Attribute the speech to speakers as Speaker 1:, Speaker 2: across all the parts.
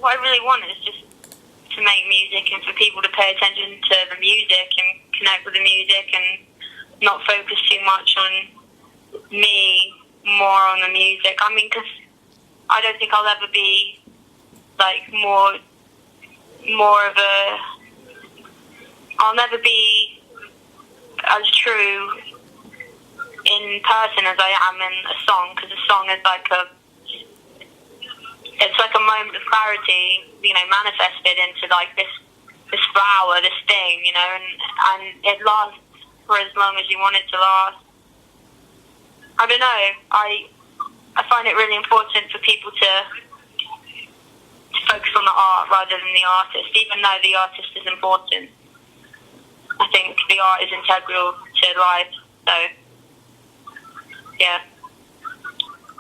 Speaker 1: what I really want is just to make music and for people to pay attention to the music and connect with the music and not focus too much on me, more on the music. I mean, because I don't think I'll ever be like more of a. I'll never be as true in person as I am in a song, because a song is like it's like a moment of clarity, you know, manifested into like this flower, this thing, you know, and it lasts for as long as you want it to last. I don't know. I find it really important for people to focus on the art rather than the artist, even though the artist is important. I think the art is integral to life, so yeah.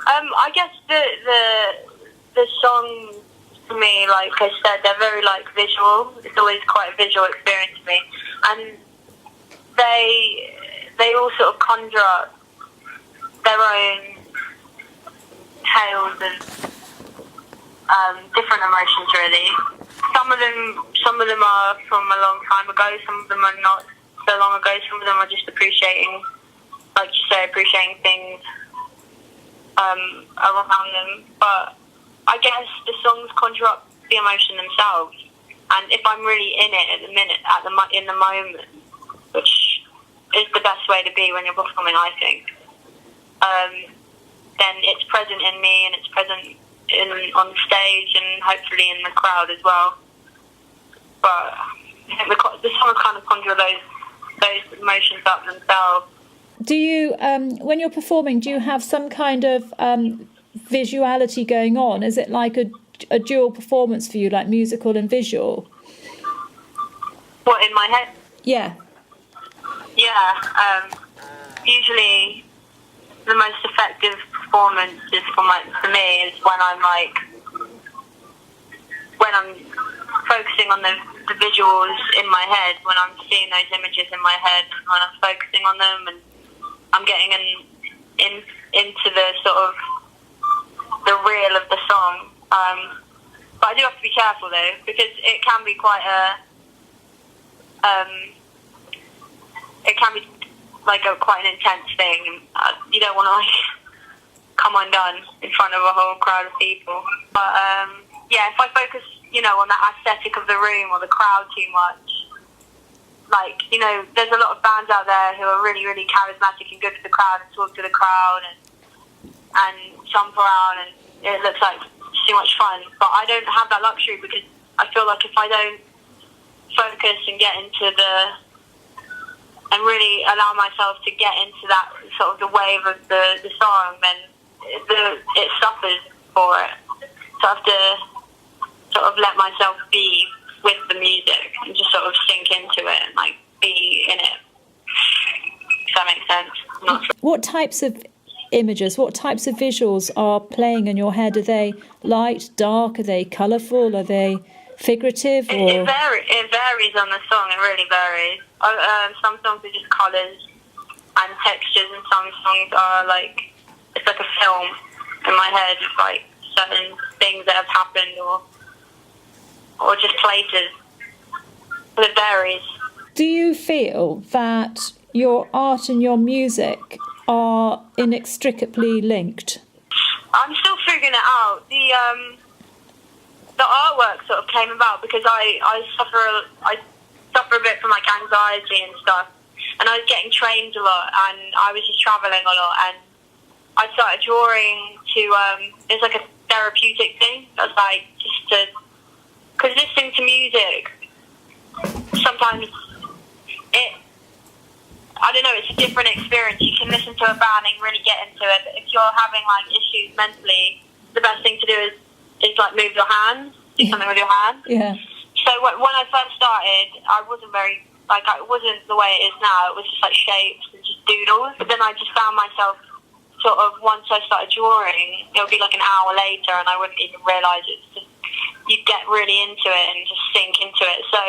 Speaker 1: I guess the songs for me, like I said, they're very like visual. It's always quite a visual experience for me, and they all sort of conjure up their own tales of different emotions, really. Some of them are from a long time ago. Some of them are not so long ago. Some of them are just appreciating, like you say, appreciating things around them. But I guess the songs conjure up the emotion themselves. And if I'm really in it at the minute, in the moment, which is the best way to be when you're performing, I think, then it's present in me and it's present on stage and hopefully in the crowd as well. But I think the songs kind of conjure those emotions up themselves.
Speaker 2: Do you, when you're performing, do you have some kind of visuality going on? Is it like a dual performance for you, like musical and visual?
Speaker 1: What, in my head?
Speaker 2: Yeah.
Speaker 1: Yeah. Usually the most effective performance is for me is when I'm focusing on the visuals in my head, when I'm seeing those images in my head, when I'm focusing on them and I'm getting into the sort of the reel of the song. But I do have to be careful though, because it can be quite quite an intense thing. You don't want to come undone in front of a whole crowd of people. But yeah, if I focus, on the aesthetic of the room or the crowd too much, there's a lot of bands out there who are really, really charismatic and good for the crowd and talk to the crowd and jump around, and it looks like too much fun. But I don't have that luxury, because I feel like if I don't focus and get into and really allow myself to get into that sort of the wave of the song, then it suffers for it. So I have to sort of let myself be with the music and just sort of sink into it and be in it. If that makes sense. I'm not sure.
Speaker 2: What types of images, what types of visuals are playing in your head? Are they light, dark? Are they colourful? Are they figurative?
Speaker 1: It varies on the song. It really varies. Some songs are just colours and textures, and some songs are it's like a film in my head of certain things that have happened or just places. It varies.
Speaker 2: Do you feel that your art and your music are inextricably linked?
Speaker 1: I'm still figuring it out. The artwork sort of came about because I suffer a bit from anxiety and stuff, and I was getting trained a lot, and I was just travelling a lot, and I started drawing to it's like a therapeutic thing. That's because listening to music sometimes it's a different experience. You can listen to a band and really get into it, but if you're having issues mentally, the best thing to do is move your hands, do something with your hands.
Speaker 2: Yeah.
Speaker 1: So when I first started, I wasn't very it wasn't the way it is now. It was just shapes and just doodles. But then I just found myself sort of, once I started drawing, it would be an hour later, and I wouldn't even realise it. You'd get really into it and just sink into it. So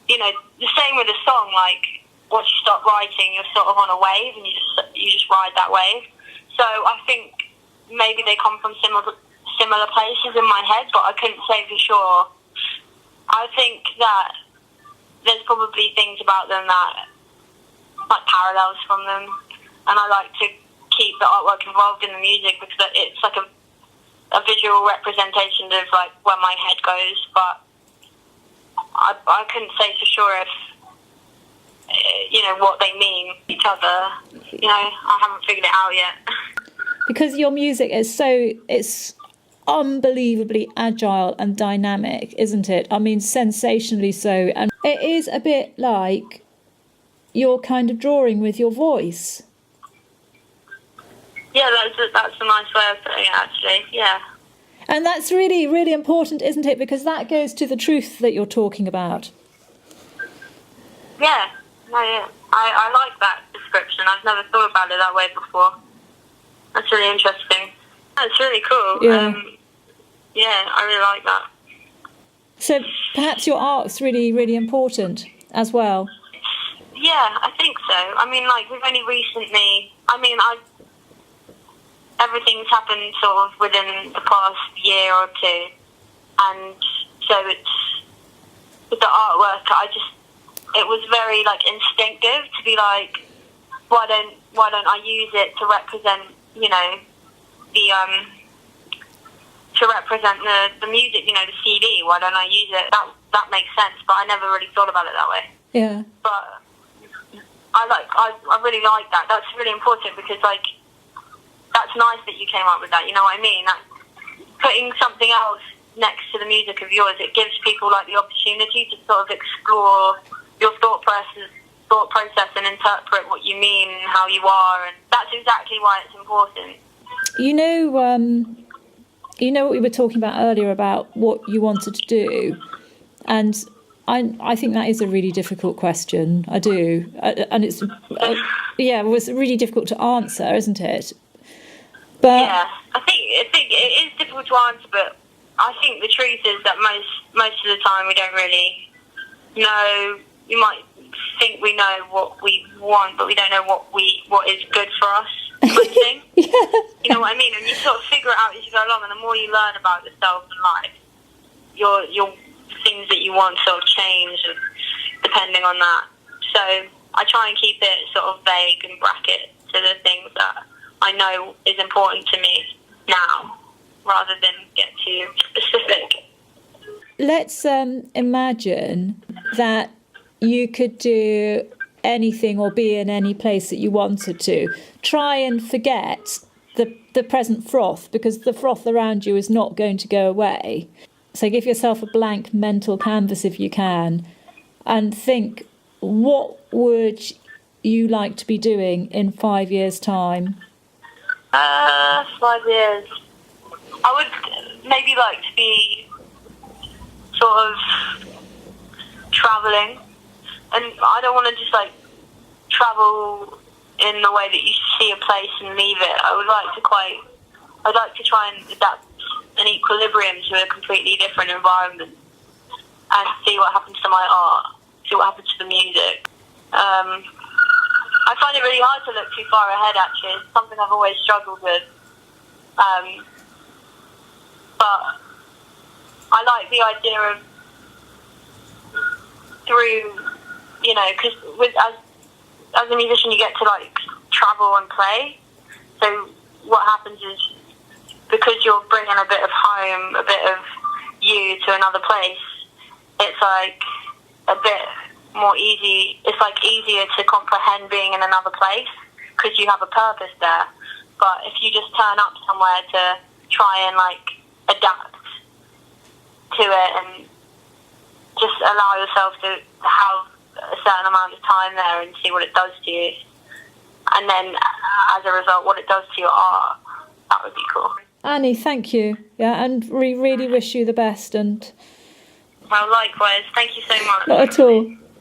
Speaker 1: the same with a song. Once you start writing, you're sort of on a wave, and you just ride that wave. So I think maybe they come from similar places in my head, but I couldn't say for sure. I think that there's probably things about them that, like, parallels from them, and I like to keep the artwork involved in the music because it's like a visual representation of, like, where my head goes, but I couldn't say for sure if, what they mean to each other. I haven't figured it out yet.
Speaker 2: Because your music is it's unbelievably agile and dynamic, isn't it? I mean, sensationally so. And it is a bit like you're kind of drawing with your voice.
Speaker 1: Yeah, that's a nice way of putting it, actually, yeah.
Speaker 2: And that's really, really important, isn't it? Because that goes to the truth that you're talking about.
Speaker 1: Yeah, I like that description. I've never thought about it that way before. That's really interesting. That's really cool.
Speaker 2: Yeah.
Speaker 1: I really like that.
Speaker 2: So perhaps your art's really, really important as well.
Speaker 1: Yeah, I think so. I mean, like, we've only recently... everything's happened sort of within the past year or two. And so it's... With the artwork, it was very, like, instinctive to be like, why don't I use it to represent, to represent the music, the CD. Why don't I use it? That makes sense, but I never really thought about it that way.
Speaker 2: Yeah.
Speaker 1: But I really like that. That's really important because, like, that's nice that you came up with that. You know what I mean? Like, putting something else next to the music of yours, it gives people, like, the opportunity to sort of explore your thought process and interpret what you mean and how you are, and that's exactly why it's important.
Speaker 2: You know what we were talking about earlier about what you wanted to do, and I think that is a really difficult question. I do, and it's it was really difficult to answer, isn't it? But
Speaker 1: yeah, I think it is difficult to answer, but I think the truth is that most of the time we don't really know. You might think we know what we want, but we don't know what is good for us, kind of thing.
Speaker 2: Yeah.
Speaker 1: You know what I mean? And you sort of figure it out as you go along, and the more you learn about yourself and life, your things that you want sort of change depending on that. So I try and keep it sort of vague and bracket to the things that I know is important to me now, rather than get too specific.
Speaker 2: Let's imagine that you could do anything or be in any place that you wanted to. Try and forget the present froth, because the froth around you is not going to go away. So give yourself a blank mental canvas if you can, and think, what would you like to be doing in 5 years' time?
Speaker 1: 5 years. I would maybe like to be sort of travelling. And I don't want to just, like, travel in the way that you see a place and leave it. I'd like to try and adapt an equilibrium to a completely different environment and see what happens to my art, see what happens to the music. I find it really hard to look too far ahead, actually. It's something I've always struggled with. But I like the idea of through... because as a musician, you get to, like, travel and play. So what happens is, because you're bringing a bit of home, a bit of you to another place, it's, like, a bit more easy. It's, like, easier to comprehend being in another place because you have a purpose there. But if you just turn up somewhere to try and, like, adapt to it and just allow yourself to have a certain amount of time there and see what it does to you, and then as a result what it does to your art, that would be cool.
Speaker 2: Annie, thank you. Yeah, and we really wish you the best. And
Speaker 1: well, likewise, thank you so much.
Speaker 2: Not at all.